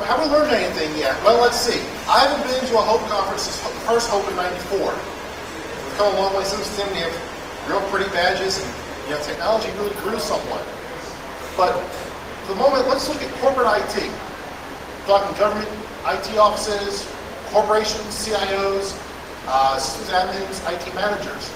Have we learned anything yet? Well, let's see. I haven't been to a Hope conference since the first Hope in '94. We've come a long way since then. We have real pretty badges, and technology really grew somewhat. But for the moment, let's look at corporate IT. We're talking government IT offices, corporations, CIOs, systems admins, IT managers.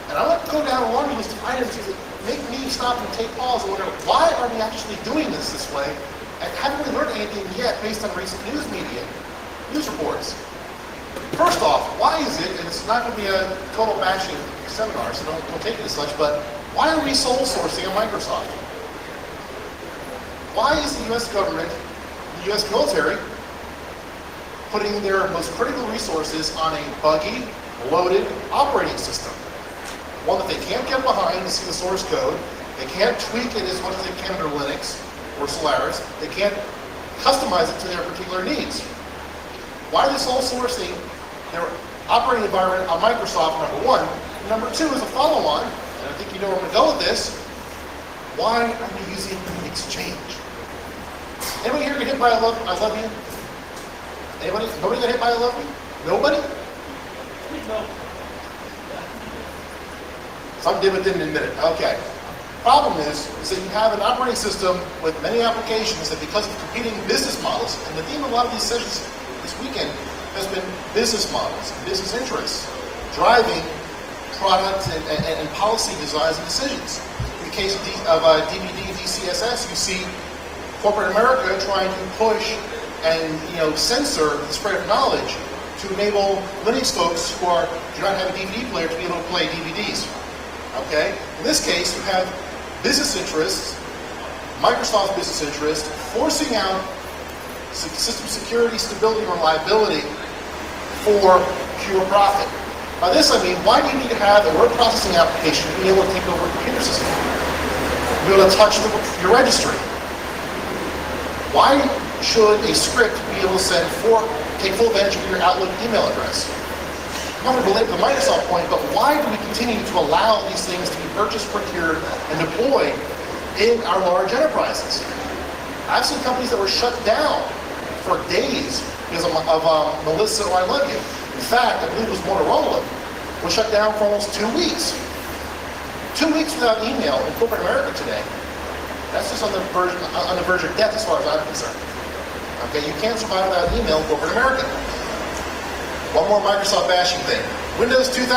And I want to go down a laundry list of items that make me stop and take pause and wonder, why are we actually doing this way? And haven't we learned anything yet based on recent news media, news reports? First off, why is it, and it's not going to be a total bashing seminar, so don't take it as such, but why are we sole sourcing on Microsoft? Why is the U.S. government, the U.S. military, putting their most critical resources on a buggy, loaded operating system? One that they can't get behind to see the source code, they can't tweak it as much as they can under Linux or Solaris, they can't customize it to their particular needs. Why are they sole sourcing their operating environment on Microsoft, number one? And number two is a follow-on, and I think you know where I'm going to go with this. Why are we using Exchange? Anybody here get hit by I love you? Anybody? Nobody got hit by I love you? Nobody? No. Some did but didn't admit it. Okay. Problem is that you have an operating system with many applications that, because of competing business models, and the theme of a lot of these sessions this weekend has been business models, business interests, driving product and policy designs and decisions. In the case of DVD, DCSS, you see corporate America trying to push and censor the spread of knowledge to enable Linux folks who do not have a DVD player to be able to play DVDs. Okay? In this case, you have business interests, Microsoft business interests, forcing out system security, stability, and reliability for pure profit. By this I mean, why do you need to have a word processing application to be able to take over a computer system? To be able to touch your registry? Why should a script be able to take full advantage of your Outlook email address? I'm going to belabor the Microsoft point, but why do we continue to allow these things to be purchased, procured, and deployed in our large enterprises? I've seen companies that were shut down for days because of Melissa or I Love You. In fact, I believe it was Motorola, was shut down for almost 2 weeks. 2 weeks without email in corporate America today. That's just on the verge of death as far as I'm concerned. Okay, you can't survive without email in corporate America. One more Microsoft bashing thing. Windows 2000.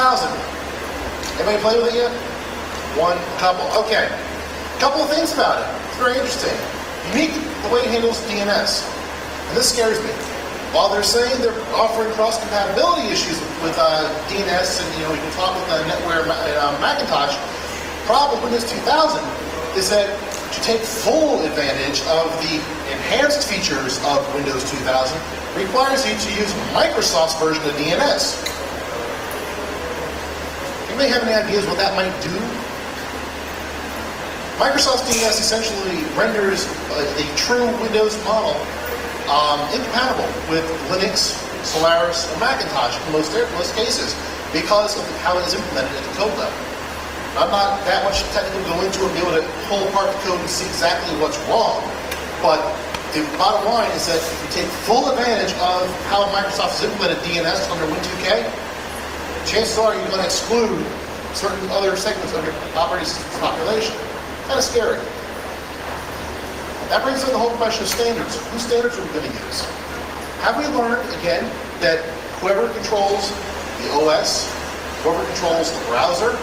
Anybody play with it yet? One couple. Okay. A couple of things about it. It's very interesting. Unique the way it handles DNS. And this scares me. While they're saying they're offering cross-compatibility issues with DNS, and we can talk with NetWare Macintosh, the problem with Windows 2000 is that to take full advantage of the enhanced features of Windows 2000 requires you to use Microsoft's version of DNS. Anybody have any ideas what that might do? Microsoft's DNS essentially renders a true Windows model incompatible with Linux, Solaris, or Macintosh in most cases because of how it is implemented at the code level. I'm not that much technical to go into it and be able to pull apart the code and see exactly what's wrong, but the bottom line is that if you take full advantage of how Microsoft has implemented DNS under H2K, chances are you're going to exclude certain other segments of your operating system's population. Kind of scary. That brings in the whole question of standards. Whose standards are we going to use? Have we learned, again, that whoever controls the OS, whoever controls the browser,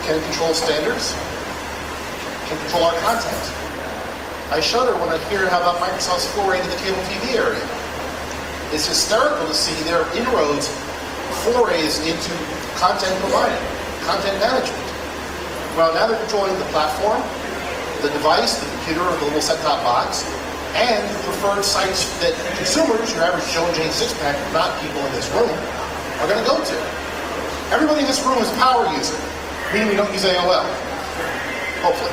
can control standards, can control our content? I shudder when I hear how about Microsoft's foray into the cable TV area. It's hysterical to see their inroads, forays into content providing, content management. Well, now they're controlling the platform, the device, the computer, or the little set-top box, and preferred sites that consumers, your average Joe and Jane six-pack, not people in this room, are going to go to. Everybody in this room is a power user, meaning we don't use AOL, hopefully.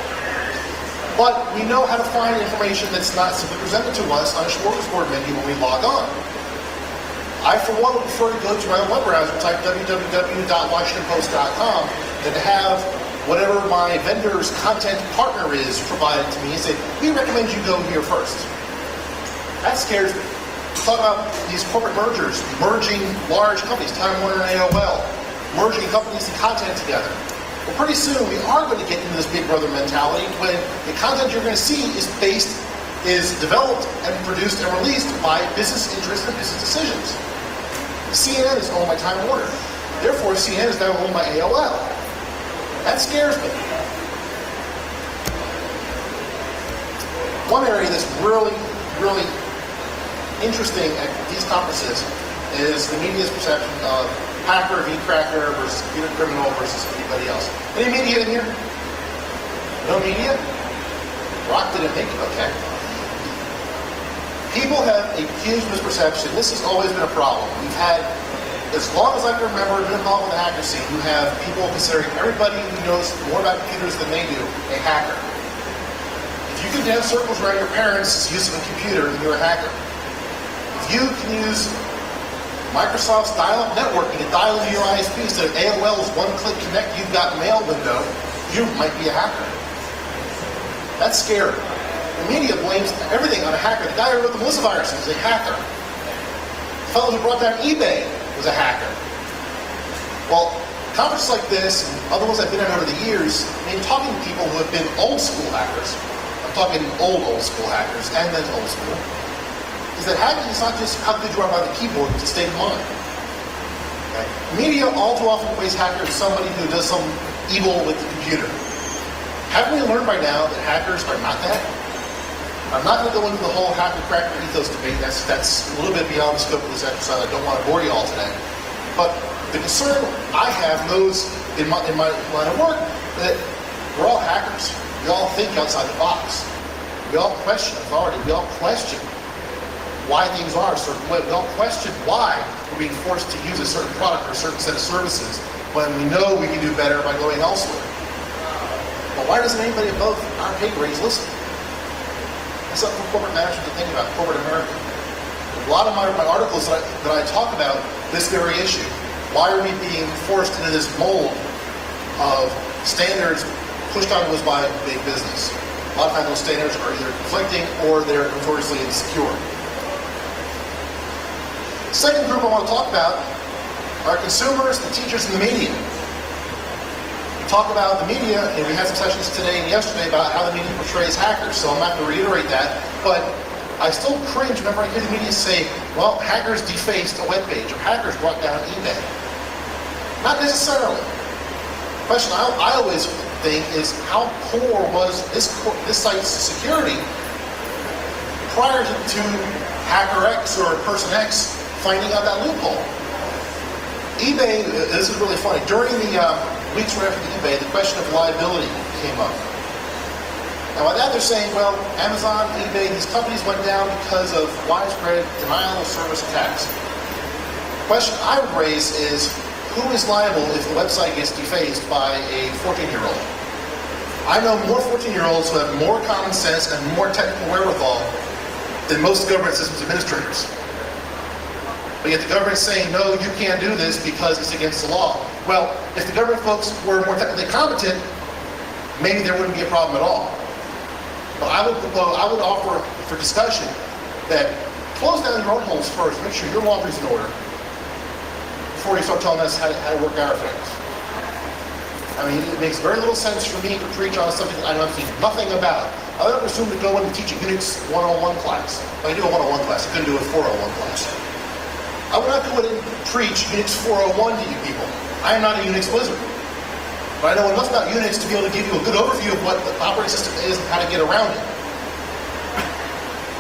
But we know how to find information that's not simply presented to us on a smorgasbord menu when we log on. I, for one, would prefer to go to my own web browser, type www.washingtonpost.com, than to have whatever my vendor's content partner is provided to me and say, we recommend you go here first. That scares me. Talk about these corporate mergers, merging large companies, Time Warner and AOL, merging companies and content together. Well, pretty soon we are going to get into this Big Brother mentality when the content you're going to see is developed and produced and released by business interests and business decisions. CNN is owned by Time Warner. Therefore, CNN is now owned by AOL. That scares me. One area that's really, really interesting at these conferences is the media's perception of hacker v. cracker versus computer criminal versus anybody else. Any media in here? No media? Rock didn't make it, okay. People have a huge misperception. This has always been a problem. We've had, as long as I can remember, been involved with the hacker scene, you have people considering everybody who knows more about computers than they do a hacker. If you can dance circles around your parents' use of a computer, then you're a hacker. If you can use Microsoft's dial-up networking and dial into your ISP instead of AOL's one-click connect, you've got mail window, you might be a hacker. That's scary. The media blames everything on a hacker. The guy who wrote the Melissa virus is a hacker. The fellow who brought down eBay was a hacker. Well, conferences like this, and other ones I've been at over the years, I mean, talking to people who have been old school hackers, I'm talking old school hackers, and then old school, is that hacking is not just how good you are by the keyboard, it's a state of mind. Okay? Media all too often equates hacker as somebody who does some evil with the computer. Haven't we learned by now that hackers are not that? I'm not going to go into the whole hacker-cracker ethos debate. That's a little bit beyond the scope of this exercise. I don't want to bore you all today. But the concern I have knows in my line of work that we're all hackers. We all think outside the box. We all question authority. We all question why things are a certain way. We all question why we're being forced to use a certain product or a certain set of services when we know we can do better by going elsewhere. But why doesn't anybody above our pay grades listen? That's something for corporate management to think about, corporate America. A lot of my articles that I talk about this very issue. Why are we being forced into this mold of standards pushed onto us by big business? A lot of times those standards are either conflicting or they're notoriously insecure. The second group I want to talk about are consumers, the teachers, and the media. We talk about the media, and we had some sessions today and yesterday about how the media portrays hackers, so I'm not going to reiterate that, but I still cringe whenever I hear the media say, well, hackers defaced a web page, or hackers brought down eBay. Not necessarily. The question I always think is, how poor was this site's security prior to Hacker X or Person X finding out that loophole? eBay, this is really funny, during the weeks right after the eBay, the question of liability came up. Now by that they're saying, well, Amazon, eBay, these companies went down because of widespread denial of service attacks. The question I would raise is, who is liable if the website gets defaced by a 14-year-old? I know more 14-year-olds who have more common sense and more technical wherewithal than most government systems administrators. But yet the government's saying, no, you can't do this because it's against the law. Well, if the government folks were more technically competent, maybe there wouldn't be a problem at all. But I would offer for discussion that close down your own holes first, make sure your laundry's in order, before you start telling us how to work our things. I mean, it makes very little sense for me to preach on something that I know nothing about. I don't assume to go in and teach a Unix 101 class. I do a 101 class, I couldn't do a 401 class. I would not go in and preach Unix 401 to you people. I am not a Unix wizard. But I know enough about Unix to be able to give you a good overview of what the operating system is and how to get around it.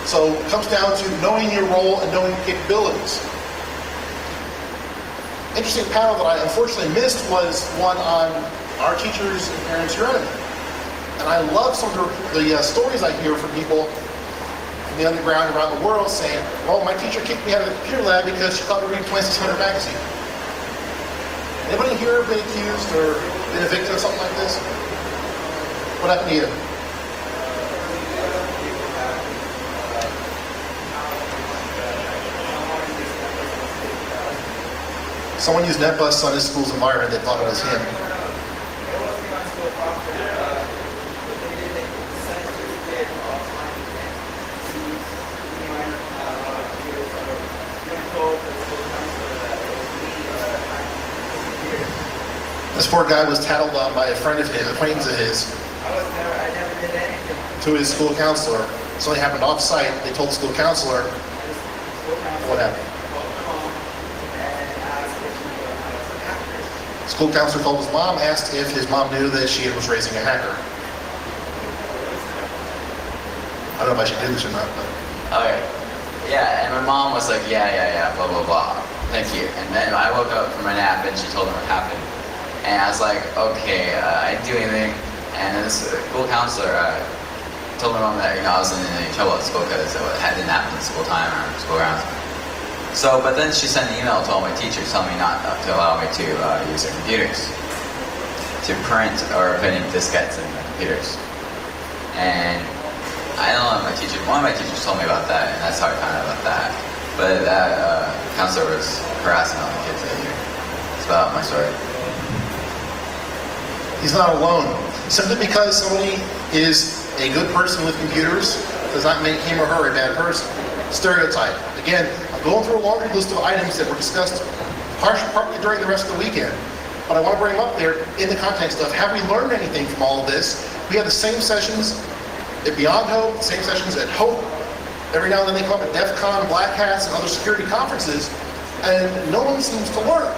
So it comes down to knowing your role and knowing your capabilities. Interesting panel that I unfortunately missed was one on our teachers and parents your enemy. And I love some of the stories I hear from people in the underground around the world saying, well, my teacher kicked me out of the computer lab because she thought we were reading 2600 magazine. Anybody here been accused or been a victim of something like this? What happened to you? Someone used NetBus on his school's environment, they thought it was him. told the school counselor that it was me hacked the computer. This poor guy was tattled on by a friend of his, acquaintance of his, I never did anything. to his school counselor. Something happened off-site. They told the school counselor School counselor what happened. called my mom and asked if we were hackers. School counselor called his mom, asked if his mom knew that she was raising a hacker. I don't know if I should do this or not, but Okay. Yeah, and my mom was like, yeah, blah, blah, blah. Thank you. And then I woke up from my nap and she told me what happened. And I was like, okay, I didn't do anything. And then this school counselor told my mom that, I wasn't in any trouble at school because it didn't happen at school time or school grounds. So, but then she sent an email to all my teachers telling me not to allow me to use their computers, to print or put in diskettes in the computers. And I don't know, one of my teachers told me about that, and that's how I found out about that. But that counselor was harassing all the kids that year. That's about my story. he's not alone. Simply because somebody is a good person with computers does not make him or her a bad person. Stereotype. Again, I'm going through a laundry list of items that were discussed partly during the rest of the weekend. But I want to bring them up there in the context of, have we learned anything from all of this? We have the same sessions at Beyond Hope, same sessions at Hope. Every now and then they come up at DEF CON, Black Hats, and other security conferences, and no one seems to learn.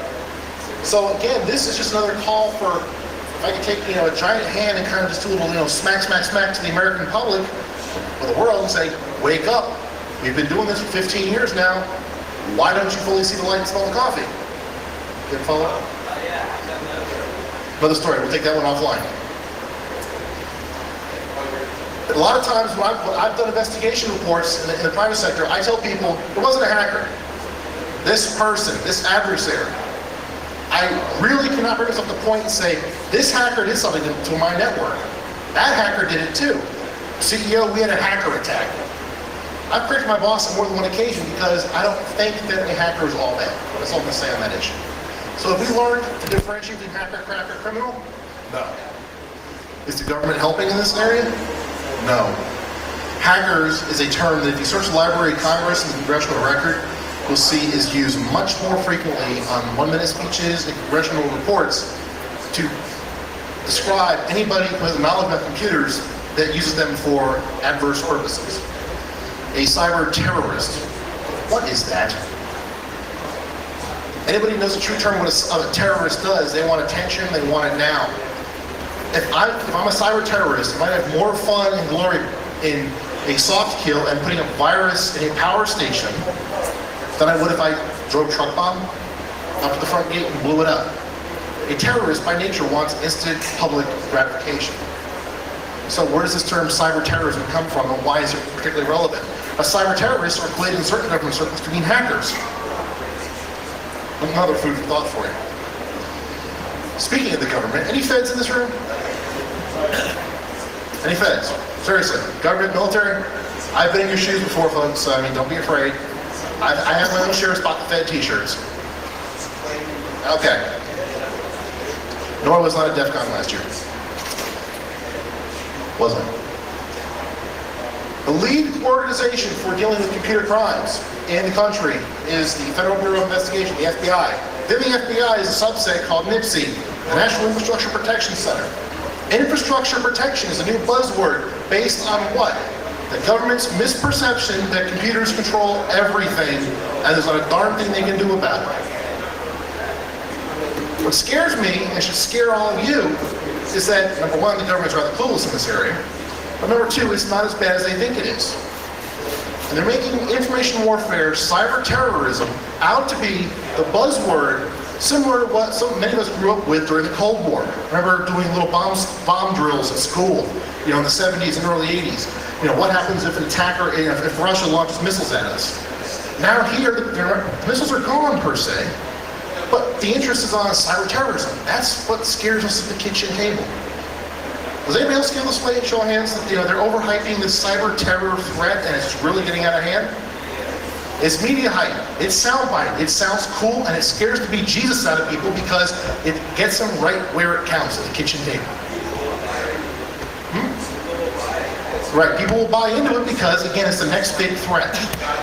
So again, this is just another call for, if I could take a giant hand and kind of just do a little smack to the American public or the world and say, wake up. We've been doing this for 15 years now. Why don't you fully see the light and smell the coffee? You ever follow up? Another story. We'll take that one offline. A lot of times when I've done investigation reports in the private sector, I tell people, it wasn't a hacker. This person, this adversary. I really cannot bring myself to the point and say, this hacker did something to my network. That hacker did it too. CEO, we had a hacker attack. I've corrected my boss on more than one occasion because I don't think that a hacker is all bad. That's all I'm going to say on that issue. So have we learned to differentiate between hacker, cracker, criminal? No. Is the government helping in this area? No. Hackers is a term that if you search the Library of Congress and the Congressional Record, you'll see is used much more frequently on one-minute speeches and congressional reports to describe anybody who has knowledge about computers that uses them for adverse purposes. A cyber terrorist. What is that? Anybody who knows the true term what a terrorist does, they want attention, they want it now. If I'm a cyber terrorist, I might have more fun and glory in a soft kill and putting a virus in a power station than I would if I drove a truck bomb up to the front gate and blew it up. A terrorist by nature wants instant public gratification. So where does this term cyber terrorism come from and why is it particularly relevant? A cyber terrorist are equated in certain government circles to mean hackers. Another food for thought for you. Speaking of the government, any feds in this room? Any feds? Seriously, government, military? I've been in your shoes before, folks, so don't be afraid. I have my own share of Spot the Fed t-shirts. Okay. No, I was not at DEF CON last year. Wasn't. The lead organization for dealing with computer crimes in the country is the Federal Bureau of Investigation, the FBI. Then the FBI is a subset called NIPSI, the National Infrastructure Protection Center. Infrastructure protection is a new buzzword based on what? The government's misperception that computers control everything and there's not a darn thing they can do about it. What scares me, and should scare all of you, is that, number one, the government's rather clueless in this area, but number two, it's not as bad as they think it is. And they're making information warfare, cyber terrorism, out to be the buzzword similar to what many of us grew up with during the Cold War. Remember doing little bomb drills at school, in the 70s and early 80s. What happens if an attacker, if Russia launches missiles at us? Now here, the missiles are gone per se, but the interest is on cyber terrorism. That's what scares us at the kitchen table. Does anybody else feel this way? Show of hands that they're overhyping this cyber terror threat and it's really getting out of hand. It's media hype. It's soundbite. It sounds cool and it scares the bejesus out of people because it gets them right where it counts, at the kitchen table. Right, people will buy into it because, again, it's the next big threat.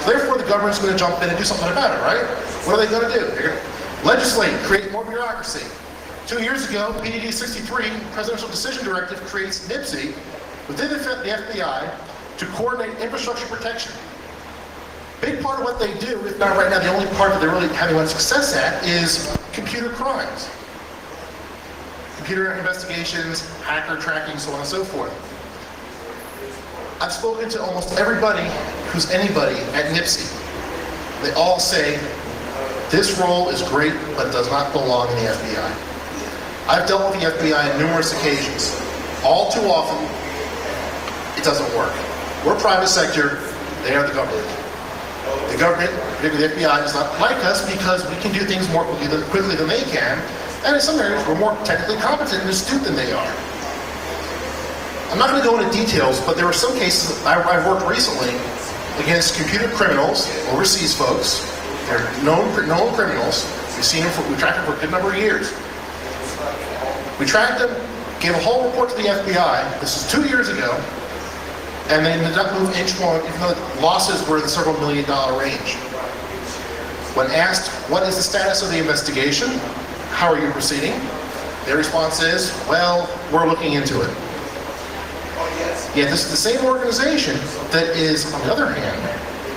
So therefore, the government's going to jump in and do something about it, right? What are they going to do? They're going to legislate, create more bureaucracy. 2 years ago, PDD 63, Presidential Decision Directive, creates NIPSI within the FBI to coordinate infrastructure protection. Big part of what they do, if not right now, the only part that they're really having much success at, is computer crimes. Computer investigations, hacker tracking, so on and so forth. I've spoken to almost everybody who's anybody at NIPSI. They all say, this role is great, but it does not belong in the FBI. I've dealt with the FBI on numerous occasions. All too often, it doesn't work. We're private sector, they are the government. The government, particularly the FBI, does not like us because we can do things more quickly than they can, and in some areas, we're more technically competent and astute than they are. I'm not going to go into details, but there were some cases I've worked recently against computer criminals, overseas folks. They're known criminals. We tracked them for a good number of years. We tracked them, gave a whole report to the FBI. This is 2 years ago, and they did not move inch one, even though the losses were in the several $1 million range. When asked, what is the status of the investigation? How are you proceeding? Their response is, well, we're looking into it. Yet this is the same organization that is, on the other hand,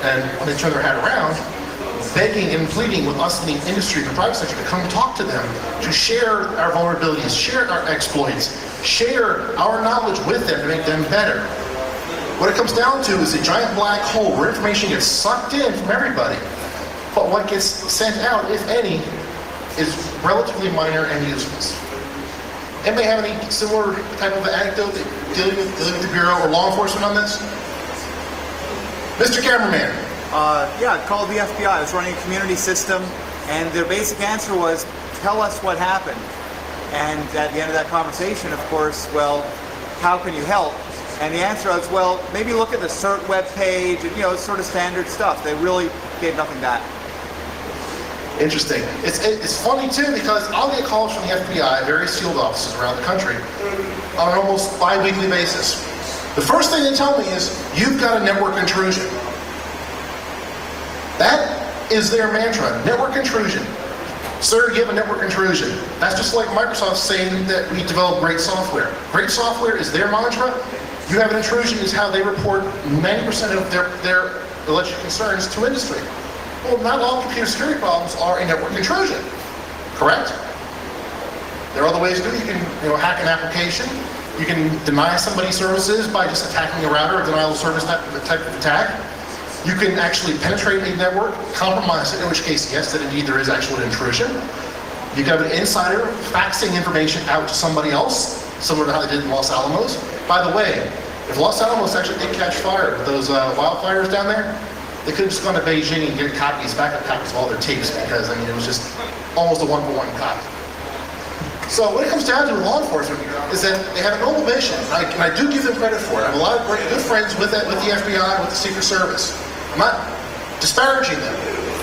and when they turn their hat around, begging and pleading with us in the industry, the private sector, to come talk to them, to share our vulnerabilities, share our exploits, share our knowledge with them to make them better. What it comes down to is a giant black hole where information gets sucked in from everybody, but what gets sent out, if any, is relatively minor and useless. Anybody have any similar type of anecdote dealing with the Bureau or law enforcement on this? Mr. Cameraman. Yeah, I called the FBI. I was running a community system, and their basic answer was, tell us what happened. And at the end of that conversation, of course, well, how can you help? And the answer was, well, maybe look at the CERT web page, and, you know, it's sort of standard stuff. They really gave nothing back. Interesting. It's funny too because I'll get calls from the FBI, various field offices around the country, on an almost bi-weekly basis. The first thing they tell me is, you've got a network intrusion. That is their mantra, network intrusion. Sir, you have a network intrusion. That's just like Microsoft saying that we develop great software. Great software is their mantra. You have an intrusion is how they report 90% of their alleged concerns to industry. Well, not all computer security problems are a network intrusion, correct? There are other ways to do it. You can hack an application. You can deny somebody services by just attacking a router, or denial of service type of attack. You can actually penetrate a network, compromise it, in which case, yes, that indeed there is actual intrusion. You can have an insider faxing information out to somebody else, similar to how they did in Los Alamos. By the way, if Los Alamos actually did catch fire with those wildfires down there, they could have just gone to Beijing and get backup copies of all their tapes because, I mean, it was just almost a one-for-one copy. So what it comes down to with law enforcement is that they have a noble mission, and I do give them credit for it. I have a lot of great good friends with the FBI, with the Secret Service. I'm not disparaging them,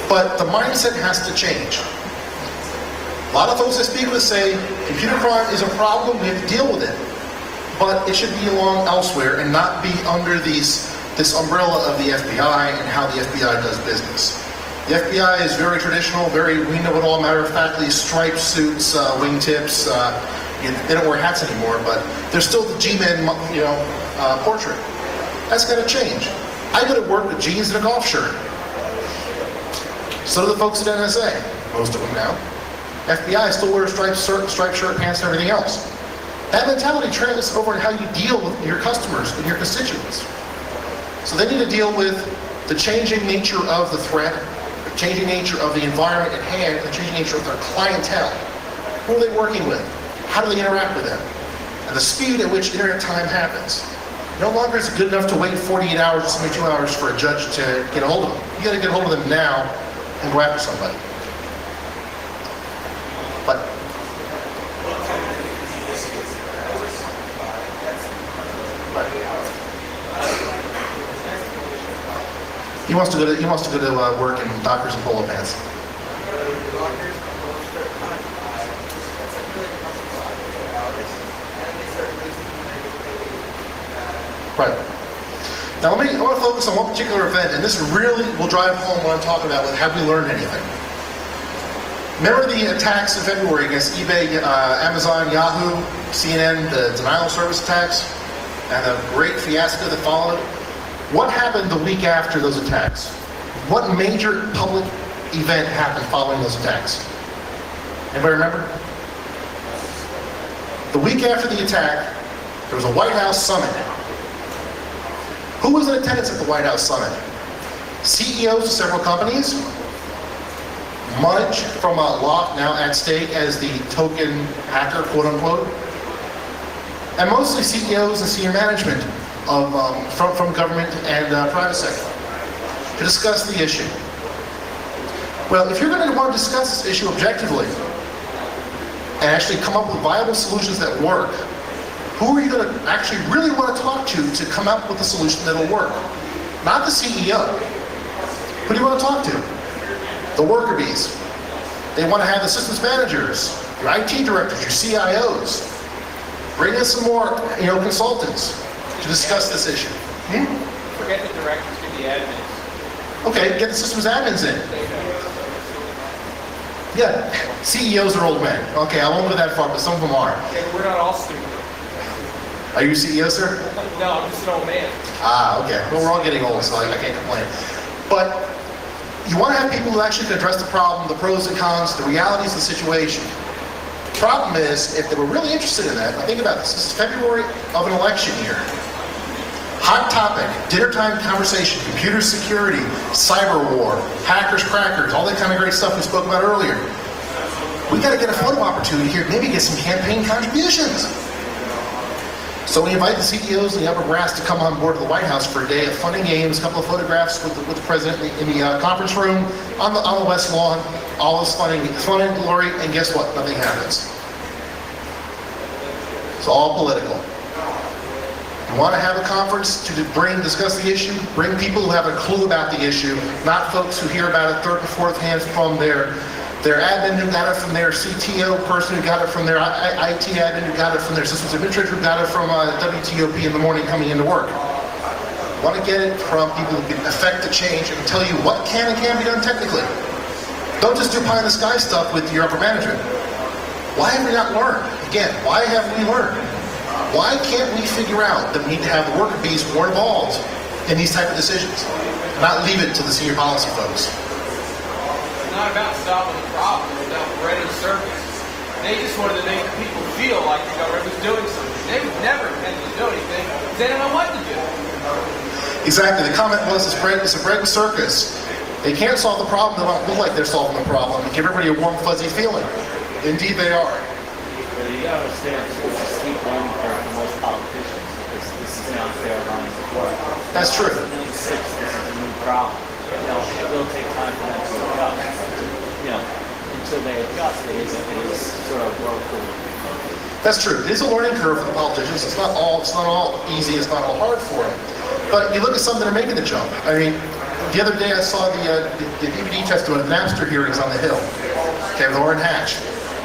but the mindset has to change. A lot of folks I speak with say computer crime is a problem, we have to deal with it, but it should be along elsewhere and not be under this umbrella of the FBI and how the FBI does business. The FBI is very traditional, very we know it all, matter of factly, striped suits, wingtips. They don't wear hats anymore, but they're still the G-men, portrait. That's got to change. I go to work with jeans and a golf shirt. So do the folks at NSA, most of them now. FBI still wears striped shirt, pants, and everything else. That mentality translates over to how you deal with your customers and your constituents. So they need to deal with the changing nature of the threat, the changing nature of the environment at hand, the changing nature of their clientele. Who are they working with? How do they interact with them? And the speed at which internet time happens. No longer is it good enough to wait 48 hours or 72 hours for a judge to get a hold of them. You got to get a hold of them now and go after somebody. But he wants to go to work in Dockers and polo pants. Right. Now I want to focus on one particular event, and this really will drive home what I'm talking about with have we learned anything. Remember the attacks in February against eBay, Amazon, Yahoo, CNN, the denial of service attacks, and the great fiasco that followed? What happened the week after those attacks? What major public event happened following those attacks? Anybody remember? The week after the attack, there was a White House summit. Who was in attendance at the White House summit? CEOs of several companies, Mudge from Lock, now at stake as the token hacker, quote unquote, and mostly CEOs and senior management of, from government and private sector to discuss the issue. Well, if you're going to want to discuss this issue objectively and actually come up with viable solutions that work, who are you going to actually really want to talk to come up with a solution that will work? Not the CEO. Who do you want to talk to? The worker bees. They want to have the systems managers, your IT directors, your CIOs. Bring in some more, consultants to discuss this issue. Forget the directors, get the admins. Okay, get the systems admins in. Yeah, CEOs are old men. Okay, I won't go that far, but some of them are. Okay, we're not all stupid. Are you CEO, sir? No, I'm just an old man. Ah, okay. Well, we're all getting old, so I can't complain. But you want to have people who actually can address the problem, the pros and cons, the realities of the situation. The problem is, if they were really interested in that, now think about this. This is February of an election year. Hot topic, dinner time conversation, computer security, cyber war, hackers, crackers, all that kind of great stuff we spoke about earlier. We got to get a photo opportunity here, maybe get some campaign contributions. So we invite the CEOs and the upper brass to come on board to the White House for a day of fun and games, a couple of photographs with the president in the conference room on the West Lawn. All is fun and glory, and guess what? Nothing happens. It's all political. You want to have a conference to discuss the issue? Bring people who have a clue about the issue, not folks who hear about it third and fourth hand from their admin who got it from their CTO person who got it from their IT admin who got it from their systems administrator who got it from WTOP in the morning coming into work. You want to get it from people who can affect the change and tell you what can and can't be done technically. Don't just do pie in the sky stuff with your upper management. Why have we not learned? Again, why have we learned? Why can't we figure out that we need to have the worker bees more involved in these type of decisions? Not leave it to the senior policy folks. It's not about solving the problem, it's about providing service. They just wanted to make people feel like the government was doing something. They would never intend to do anything. They don't know what to do. Exactly. The comment was, it's a bread and circus. They can't solve the problem. They don't look like they're solving the problem. They give everybody a warm, fuzzy feeling. Indeed, they are. Well, you gotta understand, it's a steep learning curve for most politicians, because this is not fair running the court. That's true. This is a new problem. It will take time for them to adjust. Until they adjust, it is sort of woeful. That's true. It is a learning curve for the politicians. It's not all easy. It's not all hard for them. But you look at some that are making the jump. I mean, the other day I saw the DVD testimony of Napster hearings on the Hill. Okay, with Orrin Hatch.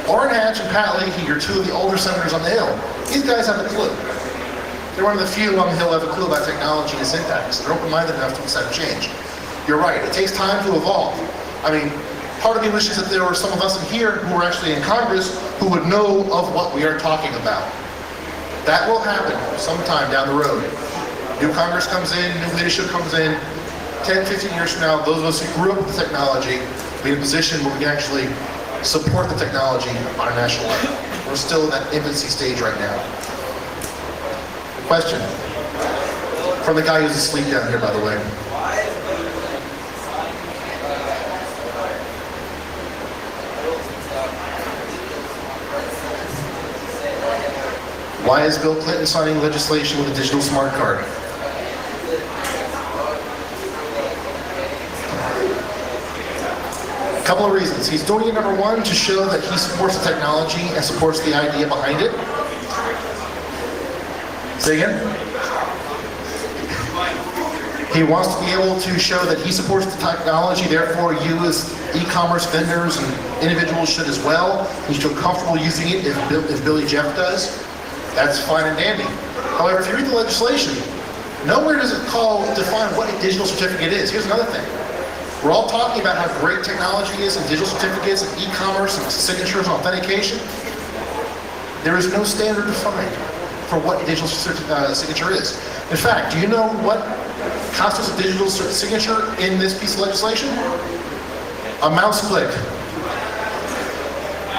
Orrin Hatch and Pat Leahy are two of the older senators on the Hill. These guys have a clue. They're one of the few on the Hill who have a clue about technology and syntax. They're open-minded enough to accept change. You're right. It takes time to evolve. I mean, part of me wishes that there were some of us in here who are actually in Congress who would know of what we are talking about. That will happen sometime down the road. New Congress comes in, new leadership comes in. 10, 15 years from now, those of us who grew up with the technology will be in a position where we can actually support the technology on a national level. We're still in that infancy stage right now. Question? From the guy who's asleep down here, by the way. Why is Bill Clinton signing legislation with a digital smart card? A couple of reasons. He's doing it, number one, to show that he supports the technology and supports the idea behind it. Say again? He wants to be able to show that he supports the technology, therefore you as e-commerce vendors and individuals should as well. You should feel comfortable using it if Billy Jeff does. That's fine and dandy. However, if you read the legislation, Nowhere does it define what a digital certificate is. Here's another thing. We're all talking about how great technology is in digital certificates and e-commerce and signatures and authentication. There is no standard defined for what a digital signature is. In fact, do you know what constitutes a digital signature in this piece of legislation? A mouse click.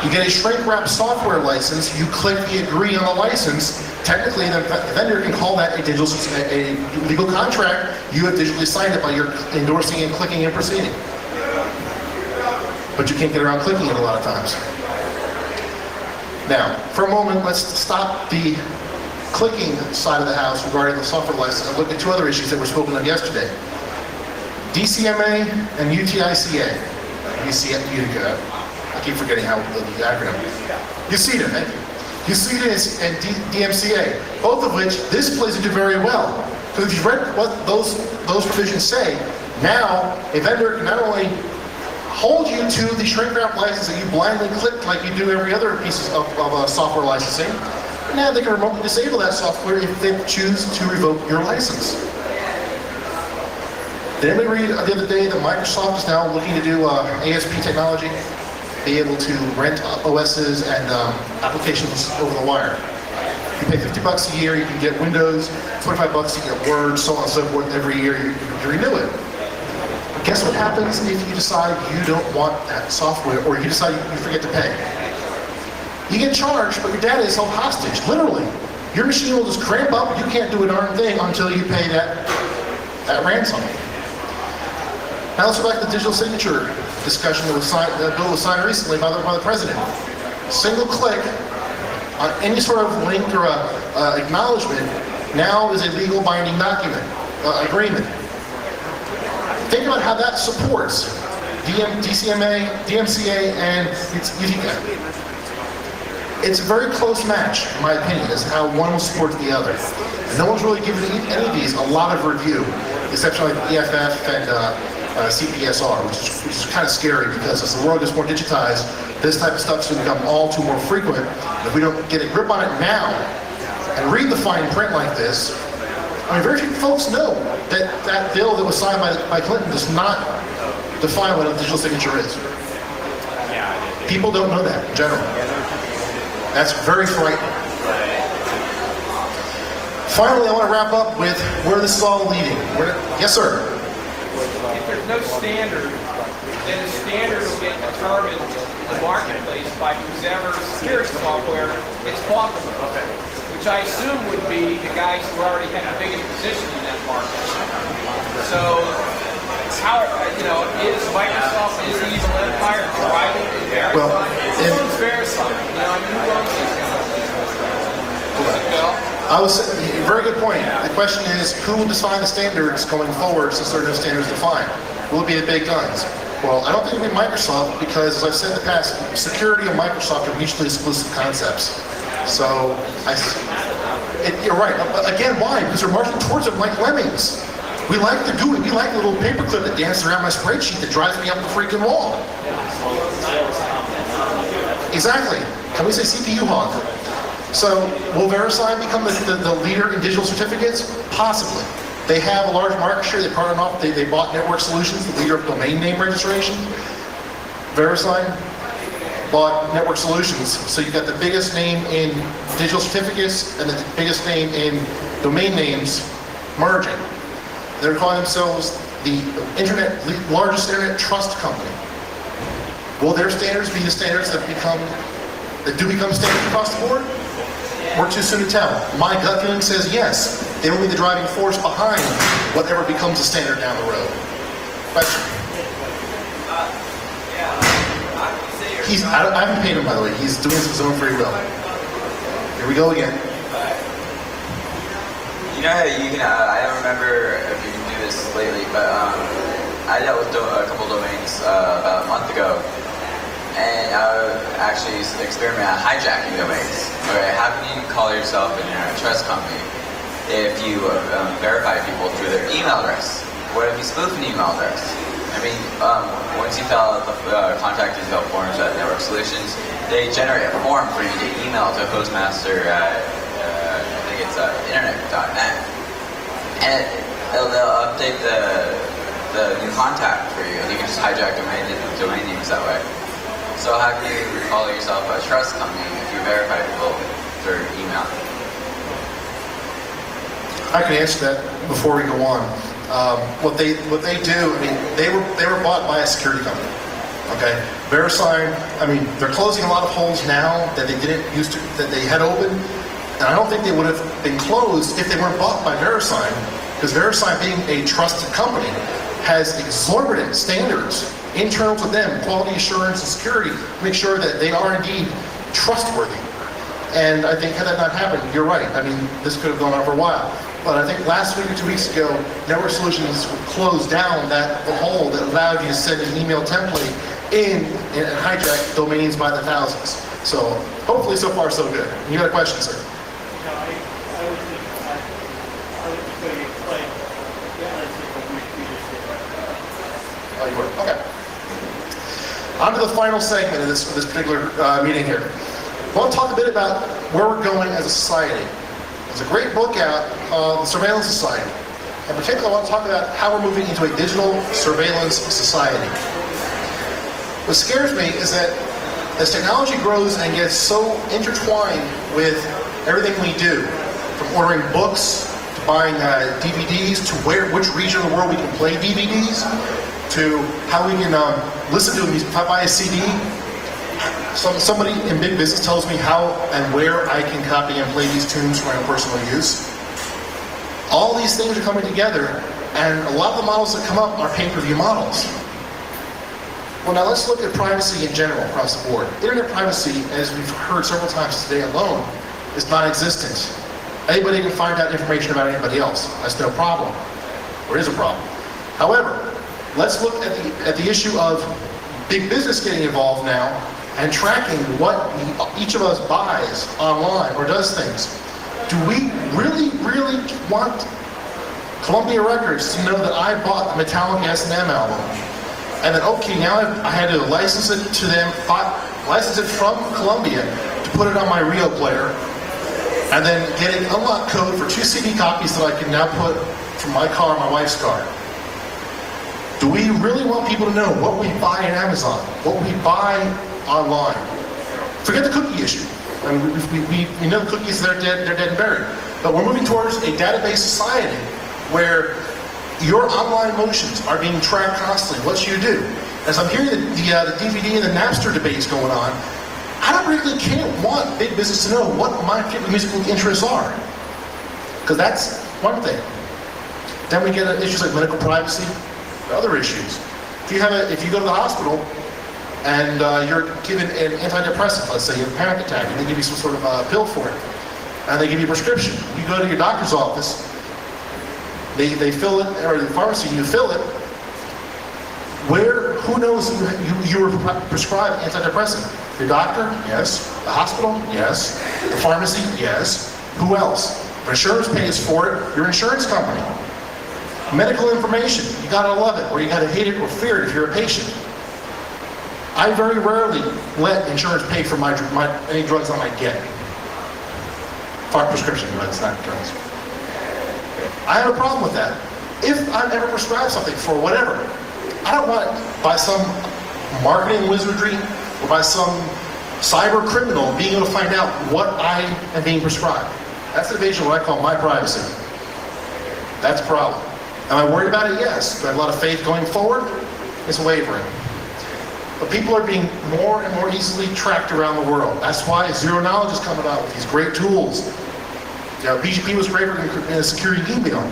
You get a shrink-wrap software license, you click the agree on the license. Technically, the vendor can call that a legal contract. You have digitally signed it by your endorsing and clicking and proceeding. But you can't get around clicking it a lot of times. Now, for a moment, let's stop the clicking side of the house regarding the software license and look at two other issues that were spoken of yesterday. DCMA and UTICA. I keep forgetting how the acronym. UCITA, thank you. UCITA and DMCA, both of which this plays into very well. Because if you've read what those provisions say, now a vendor can not only hold you to the shrink wrap license that you blindly clicked like you do every other piece of software licensing, but now they can remotely disable that software if they choose to revoke your license. Did anybody read the other day that Microsoft is now looking to do ASP technology? Be able to rent OSs and applications over the wire. You pay $50 a year, you can get Windows, $25 you get Word, so on and so forth. Every year you renew it. But guess what happens if you decide you don't want that software, or you decide you forget to pay? You get charged, but your data is held hostage, literally. Your machine will just cramp up, you can't do a darn thing until you pay that ransom. Now let's go back to the digital signature discussion that bill was signed recently by the president. Single click on any sort of link or acknowledgement now is a legal binding document, agreement. Think about how that supports DCMA, DMCA, and UTK. It's a very close match, in my opinion, as how one supports the other. And no one's really given any of these a lot of review, except for like EFF and CPSR, which is kind of scary because as the world gets more digitized, this type of stuff is going to become all too more frequent. If we don't get a grip on it now and read the fine print like this, I mean, very few folks know that that bill that was signed by Clinton does not define what a digital signature is. People don't know that in general. That's very frightening. Finally, I want to wrap up with where this is all leading. Yes, sir. If there's no standard, then the standard will get determined in the marketplace by whoever security software it's bought from, which I assume would be the guys who already have the biggest position in that market. So, how, is Microsoft, is the evil empire driving and verifying? Well, who owns verifying? Who owns these guys? Very good point. The question is, who will define the standards going forward since there are no standards defined? Will it be the big guns? Well, I don't think it'll be Microsoft because, as I've said in the past, security and Microsoft are mutually exclusive concepts. So, you're right. Again, why? Because we're marching towards it like lemmings. We like the GUI. We like the little paperclip that dances around my spreadsheet that drives me up the freaking wall. Exactly. Can we say CPU hog? So, will VeriSign become the leader in digital certificates? Possibly. They have a large market share. They bought Network Solutions, the leader of domain name registration. VeriSign bought Network Solutions. So you've got the biggest name in digital certificates and the biggest name in domain names merging. They're calling themselves the largest internet trust company. Will their standards be the standards that do become standards across the board? We're too soon to tell. My gut feeling says yes. They will be the driving force behind whatever becomes a standard down the road. Question? I haven't paid him, by the way. He's doing his own free will. Here we go again. You know how you can, I don't remember if you can do this lately, but I dealt with a couple domains about a month ago. And I actually experimented on hijacking domains. Okay, how can you call yourself an internet trust company if you verify people through their email address? What if you spoof an email address? I mean, once you fill out the contact detail forms at Network Solutions, they generate a form for you to email to hostmaster at, I think it's internet.net. And they'll update the new contact for you, and you can just hijack domain names that way. So how can you call yourself a trust company if you verify people through email? I can answer that before we go on. What they do, I mean, they were bought by a security company. Okay, VeriSign. I mean, they're closing a lot of holes now that they didn't used to, that they had open, and I don't think they would have been closed if they weren't bought by VeriSign, because VeriSign, being a trusted company, has exorbitant standards internal to them, quality assurance and security, to make sure that they are indeed trustworthy. And I think had that not happened, you're right. I mean, this could have gone on for a while. But I think last week or 2 weeks ago, Network Solutions closed down the hole that allowed you to send an email template in and hijack domains by the thousands. So hopefully so far so good. You got a question, sir? No, I was just going to explain. Yeah, that's what we just did. Oh, you were? Okay. On to the final segment of this particular meeting here. I want to talk a bit about where we're going as a society. There's a great book out called The Surveillance Society. In particular, I want to talk about how we're moving into a digital surveillance society. What scares me is that as technology grows and gets so intertwined with everything we do, from ordering books, to buying DVDs, to which region of the world we can play DVDs, to how we can listen to music. If I buy a CD, somebody in big business tells me how and where I can copy and play these tunes for my own personal use. All these things are coming together, and a lot of the models that come up are pay-per-view models. Well, now let's look at privacy in general across the board. Internet privacy, as we've heard several times today alone, is non-existent. Anybody can find out information about anybody else. That's no problem. Or is a problem. However, let's look at the issue of big business getting involved now and tracking what each of us buys online or does things. Do we really, really want Columbia Records to know that I bought the Metallica S&M album? And then, okay, now I had to license it to them, license it from Columbia to put it on my Rio player, and then get an unlock code for 2 CD copies that I can now put from my car, my wife's car. Do we really want people to know what we buy on Amazon, what we buy online? Forget the cookie issue. I mean, we know the cookies, they're dead and buried. But we're moving towards a database society where your online motions are being tracked constantly. What you do. As I'm hearing the DVD and the Napster debates going on, I don't really want big business to know what my particular musical interests are. Because that's one thing. Then we get issues like medical privacy, other issues. If you go to the hospital and you're given an antidepressant, let's say you have a panic attack, and they give you some sort of pill for it, and they give you a prescription. You go to your doctor's office, they fill it, or the pharmacy, you fill it. Who knows you were prescribed antidepressant? Your doctor? Yes. The hospital? Yes. The pharmacy? Yes. Who else? If insurance pays for it, your insurance company. Medical information, you gotta love it, or you gotta hate it or fear it if you're a patient. I very rarely let insurance pay for any drugs I might get. For prescription drugs, not drugs. I have a problem with that. If I'm ever prescribed something for whatever, I don't want it by some marketing wizardry or by some cyber criminal being able to find out what I am being prescribed. That's the invasion of what I call my privacy. That's a problem. Am I worried about it? Yes. Do I have a lot of faith going forward? It's wavering. But people are being more and more easily tracked around the world. That's why Zero Knowledge is coming out with these great tools. You know, BGP was great in securing email.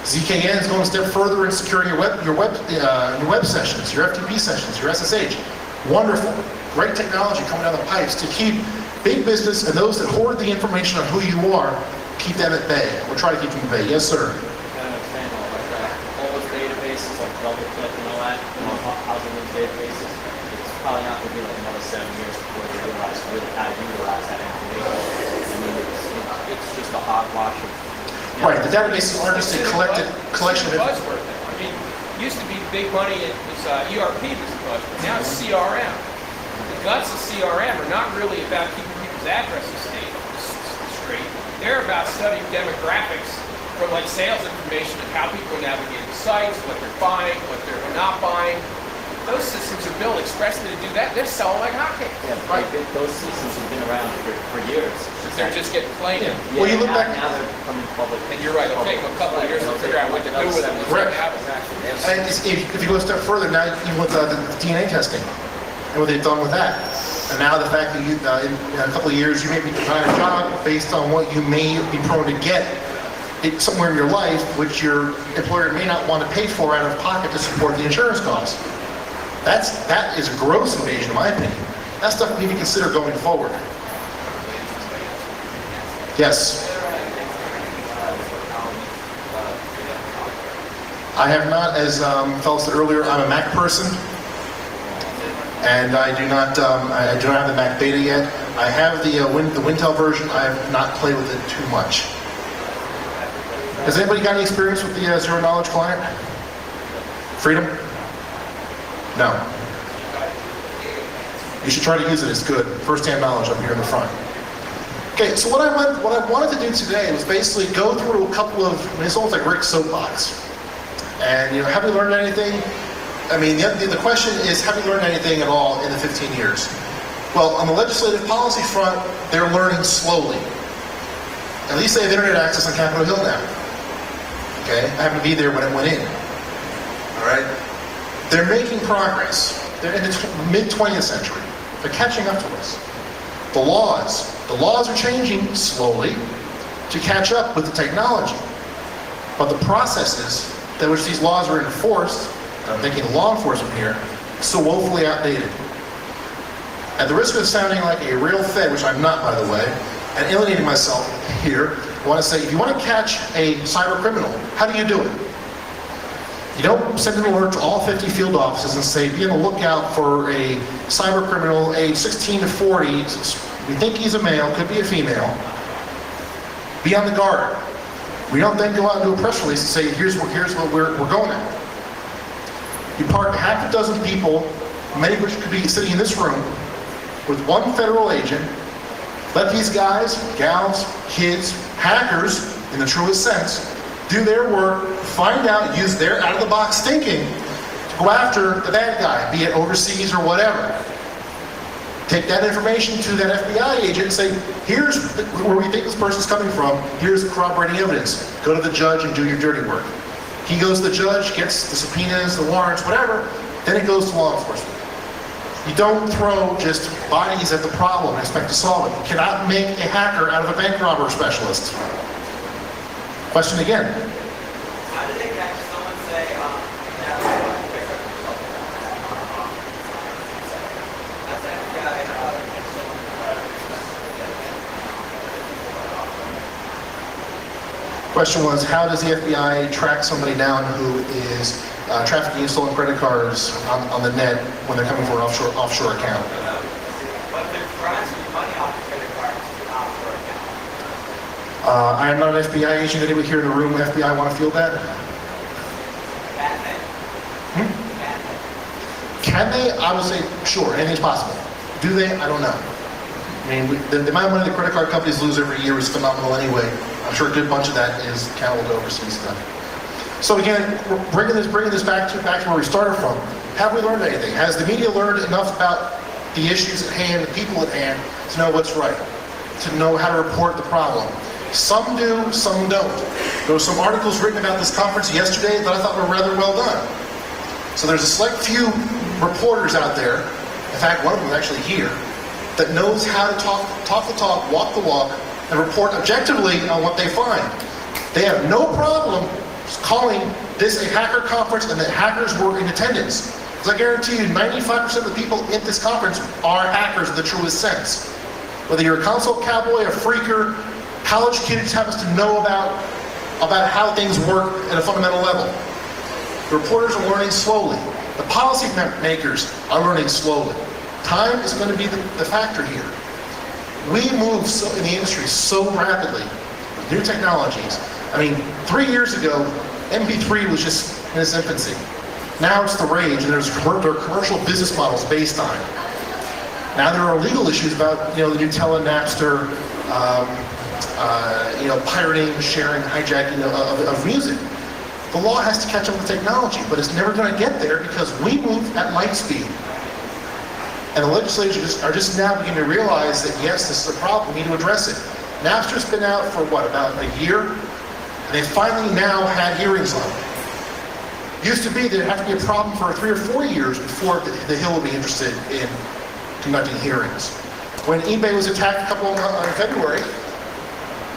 ZKN is going a step further in securing your web sessions, your FTP sessions, your SSH. Wonderful. Great technology coming down the pipes to keep big business and those that hoard the information on who you are, keep them at bay. We'll try to keep them at bay. Yes, sir. All those databases, like DoubleClick and all that, housing those databases, it's probably not going to be like another 7 years before they realize really how to utilize that information. I mean, it's just a hogwash of... Right, the databases are just a collection of... Buzzword now. I mean, it used to be big money, it was ERP was the buzzword. Now it's CRM. The guts of CRM are not really about keeping people's addresses straight. they're about studying demographics from like sales information of how people are navigating sites, what they're buying, what they're not buying. Those systems are built expressly to do that. They're selling like hotcakes. Yeah, right. Those systems have been around for years. They're just getting plain. Yeah, Well, you look now, back- now they're becoming public. And you're right, it'll take them a couple of years to figure out what to do with them. Right. And And if you go a step further, now even with the DNA testing and what they've done with that, and now the fact that you, in a couple of years, you may be denying a job based on what you may be prone to get somewhere in your life, which your employer may not want to pay for out of pocket to support the insurance costs. That is a gross invasion, in my opinion. That's stuff we need to consider going forward. Yes. I have not, as fellas said earlier, I'm a Mac person, and I do not have the Mac Beta yet. I have the Wintel version. I have not played with it too much. Has anybody got any experience with the Zero Knowledge client? Freedom? No. You should try to use it. It's good. First-hand knowledge up here in the front. Okay, so what I wanted to do today was basically go through a couple of, I mean, it's almost like Rick's soapbox. And, have you learned anything? I mean, the question is, have you learned anything at all in the 15 years? Well, on the legislative policy front, they're learning slowly. At least they have internet access on Capitol Hill now. Okay, I happened to be there when it went in. All right? They're making progress. They're in the mid-20th century. They're catching up to us. The laws are changing slowly to catch up with the technology. But the processes that which these laws are enforced, and I'm thinking law enforcement here, so woefully outdated. At the risk of sounding like a real Fed, which I'm not, by the way, and alienating myself here, I want to say, if you want to catch a cyber criminal, how do you do it? You don't send an alert to all 50 field offices and say, be on the lookout for a cyber criminal age 16 to 40. We think he's a male, could be a female. Be on the guard. We don't then go out and do a press release and say, here's what we're going at. You park a half a dozen people, many of which could be sitting in this room, with one federal agent. Let these guys, gals, kids, hackers, in the truest sense, do their work, find out, use their out-of-the-box thinking to go after the bad guy, be it overseas or whatever. Take that information to that FBI agent and say, here's where we think this person's coming from, here's the corroborating evidence. Go to the judge and do your dirty work. He goes to the judge, gets the subpoenas, the warrants, whatever, then it goes to law enforcement. You don't throw just bodies at the problem and expect to solve it. You cannot make a hacker out of a bank robber specialist. Question again. How did they catch someone say, that's that guy, Question was, how does the FBI track somebody down who is trafficking stolen credit cards on the net when they're coming for an offshore account? but they're trying to money off the credit cards offshore account? I am not an FBI agent. Anybody here in the room, FBI, want to field that? Bad thing. Can they? I would say, sure, anything's possible. Do they? I don't know. I mean, the amount of money the credit card companies lose every year is phenomenal anyway. I'm sure a good bunch of that is accountable to overseas stuff. So again, we're bringing this back to where we started from. Have we learned anything? Has the media learned enough about the issues at hand, the people at hand, to know what's right, to know how to report the problem? Some do, some don't. There were some articles written about this conference yesterday that I thought were rather well done. So there's a select few reporters out there, in fact one of them is actually here, that knows how to talk the talk, walk the walk, and report objectively on what they find. They have no problem calling this a hacker conference and that hackers were in attendance. Because I guarantee you 95% of the people in this conference are hackers in the truest sense. Whether you're a console cowboy, a freaker, college kid who just happens to know about how things work at a fundamental level. The reporters are learning slowly. The policy makers are learning slowly. Time is going to be the factor here. We move in the industry so rapidly with new technologies. I mean, 3 years ago, MP3 was just in its infancy. Now it's the rage, and there are commercial business models based on it. Now there are legal issues about, the Nutella, Napster, pirating, sharing, hijacking of music. The law has to catch up with technology, but it's never going to get there because we move at light speed. And the legislators are just now beginning to realize that, yes, this is a problem, we need to address it. Napster's been out for what, about a year? And they finally now had hearings on it. Used to be there'd have to be a problem for 3 or 4 years before the Hill would be interested in conducting hearings. When eBay was attacked in February,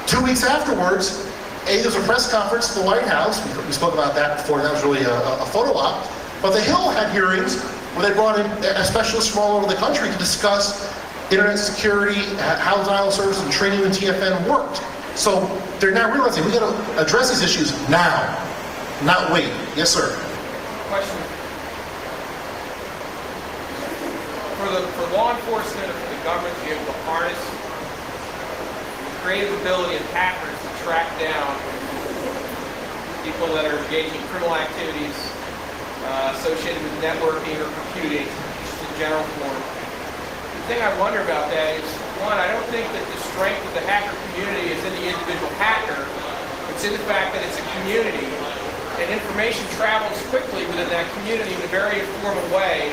2 weeks afterwards, there was a press conference at the White House. We spoke about that before. That was really a photo op. But the Hill had hearings where they brought in specialists from all over the country to discuss internet security, how denial of service and training in TFN worked. So they're now realizing we got to address these issues now, not wait. Yes, sir. Question. For law enforcement and for the government to be able to harness the creative ability of hackers to track down people that are engaging in criminal activities associated with networking or computing, just in general form. The thing I wonder about that is, one, I don't think that the strength of the hacker community is in the individual hacker. It's in the fact that it's a community, and information travels quickly within that community in a very informal way.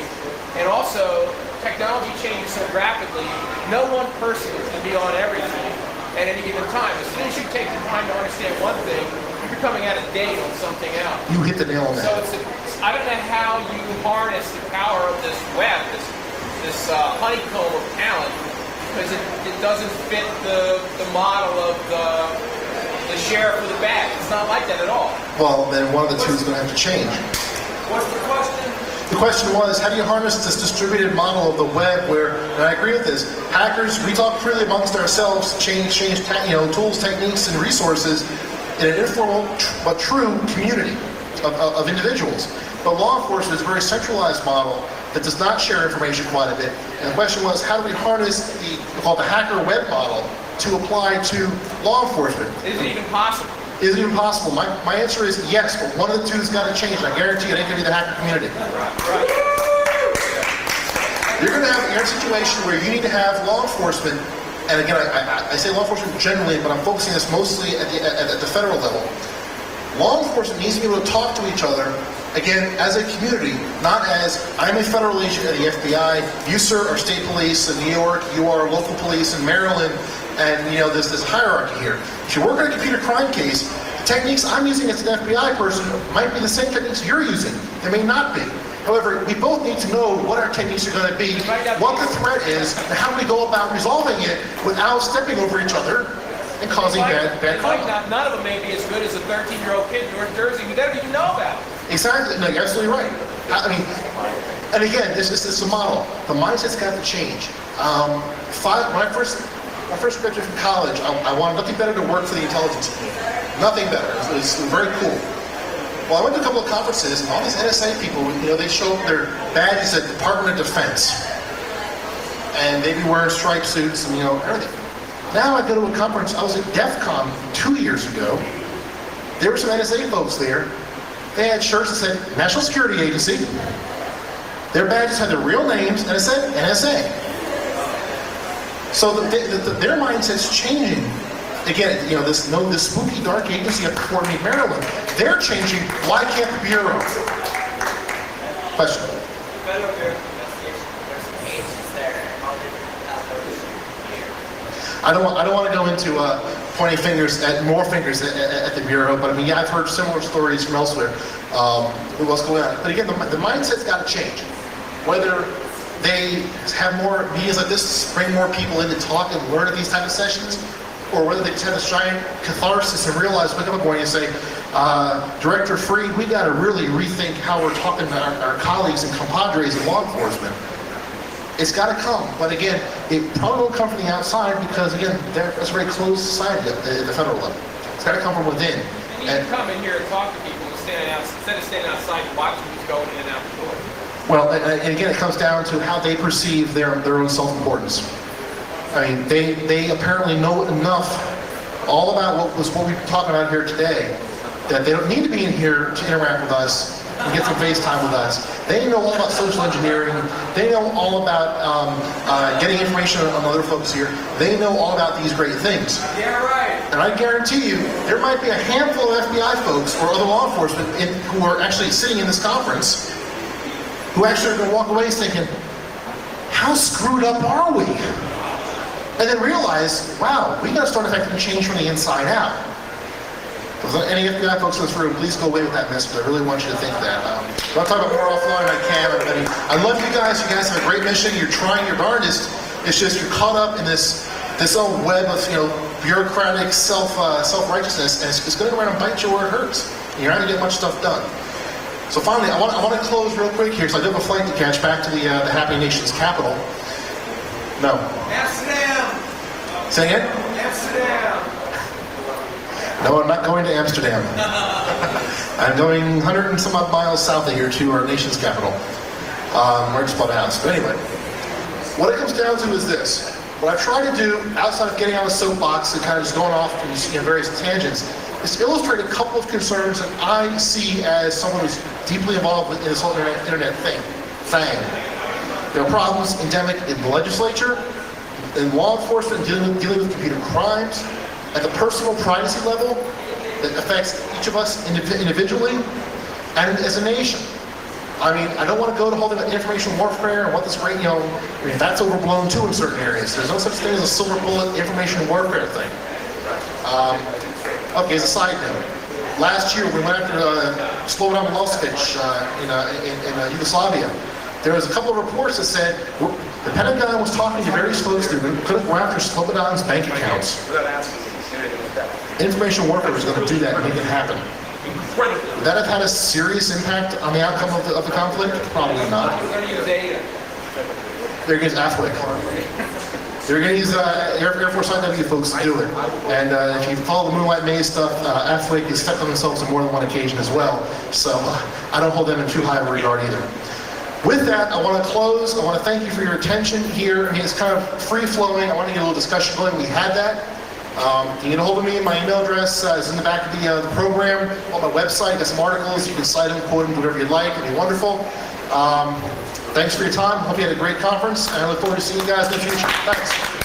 And also, technology changes so rapidly, no one person can be on everything at any given time. As soon as you take the time to understand one thing, you're coming out of date on something else. You hit the nail on that. So I don't know how you harness the power of this web, this honeycomb of talent, because it doesn't fit the model of the sheriff with the bag. It's not like that at all. Well, then one of the two is going to have to change. What's the question? The question was, how do you harness this distributed model of the web where, and I agree with this, hackers, we talk freely amongst ourselves, change tools, techniques, and resources in an informal but true community of individuals. But law enforcement is a very centralized model that does not share information quite a bit. And the question was, how do we harness the hacker web model to apply to law enforcement? Is it even possible? Is it even possible? My answer is yes, but one of the two has got to change. I guarantee it ain't going to be the hacker community. You're going to have a situation where you need to have law enforcement, and again, I say law enforcement generally, but I'm focusing this mostly at the federal level. Law enforcement needs to be able to talk to each other, again, as a community, not as, I'm a federal agent of the FBI, you, sir, are state police in New York, you are local police in Maryland, and there's this hierarchy here. If you work on a computer crime case, the techniques I'm using as an FBI person might be the same techniques you're using. They may not be. However, we both need to know what our techniques are going to be, what the threat is, and how we go about resolving it without stepping over each other and causing bad conduct. None of them may be as good as a 13-year-old kid in North Jersey who doesn't even know about it. Exactly. No, you're absolutely right. I mean, and again, this is a model. The mindset's got to change. When I first graduated from college, I wanted nothing better to work for the intelligence community. Nothing better. It was very cool. Well, I went to a couple of conferences, and all these NSA people, they show up their badges at Department of Defense, and they'd be wearing striped suits and everything. Now I go to a conference. I was at DEF CON 2 years ago. There were some NSA folks there. They had shirts that said National Security Agency. Their badges had their real names, and it said NSA. So their mindset's changing. Again, this spooky dark agency up in Fort Meade, Maryland. They're changing. Why can't the Bureau? Question. Federal Bureau of Investigation, there's some agents there, and all different I don't want to go into pointing fingers at the Bureau, but I mean, I've heard similar stories from elsewhere. What's going on? But again, the mindset's got to change. Whether they have more meetings like this to bring more people in to talk and learn at these type of sessions, or whether they just have this giant catharsis and realize, wake up in the morning and say, Director Freed, we got to really rethink how we're talking to our colleagues and compadres in law enforcement. It's got to come, but again, it probably won't come from the outside because, again, that's a very closed society at the federal level. It's got to come from within. You need to come in here and talk to people instead of standing outside and watching who's going in and out the door. Well, and again, it comes down to how they perceive their own self-importance. I mean, they apparently know enough all about what we're talking about here today that they don't need to be in here to interact with us and get some face time with us. They know all about social engineering. They know all about getting information on other folks here. They know all about these great things. Yeah, right. And I guarantee you, there might be a handful of FBI folks or other law enforcement who are actually sitting in this conference who actually are going to walk away thinking, how screwed up are we? And then realize, wow, we got to start affecting change from the inside out. If there's any FBI folks in this room, please go away with that message. I really want you to think that. If I talk about more offline, I can. I love you guys. You guys have a great mission. You're trying your darndest. It's just you're caught up in this old web of bureaucratic self-righteousness, and it's going to go around and bite you where it hurts. And you're not going to get much stuff done. So finally, I want to close real quick here, because I do have a flight to catch back to the Happy Nations capital. No. Amsterdam! Say again? Amsterdam! No, I'm not going to Amsterdam. I'm going 100 and some odd miles south of here to our nation's capital, where it's bought a house. But anyway, what it comes down to is this. What I try to do, outside of getting on a soapbox and kind of just going off in various tangents, is to illustrate a couple of concerns that I see as someone who's deeply involved in this whole internet thing. There are problems endemic in the legislature, in law enforcement, dealing with computer crimes, at the personal privacy level that affects each of us individually and as a nation. I mean, I don't want to go to holding information warfare and what this great, that's overblown too in certain areas. There's no such thing as a silver bullet information warfare thing. Okay, as a side note, last year we went after Slobodan Milosevic in Yugoslavia. There was a couple of reports that said the Pentagon was talking to various folks that couldn't go after Slobodan's bank accounts. Information warfare was going to do that and make it happen. Would that have had a serious impact on the outcome of the conflict? Probably not. We're going to use data. They're going to use AFWIC. They're going to use Air Force IW folks to do it. And if you follow the Moonlight Maze stuff, AFWIC has stepped on themselves on more than one occasion as well. So I don't hold them in too high of a regard either. With that, I want to close. I want to thank you for your attention here. I mean, it's kind of free-flowing. I want to get a little discussion going. We had that. You can get a hold of me. My email address is in the back of the program. On my website, got some articles. You can cite them, quote them, whatever you'd like. It'd be wonderful. Thanks for your time. Hope you had a great conference, and I look forward to seeing you guys in the future. Thanks.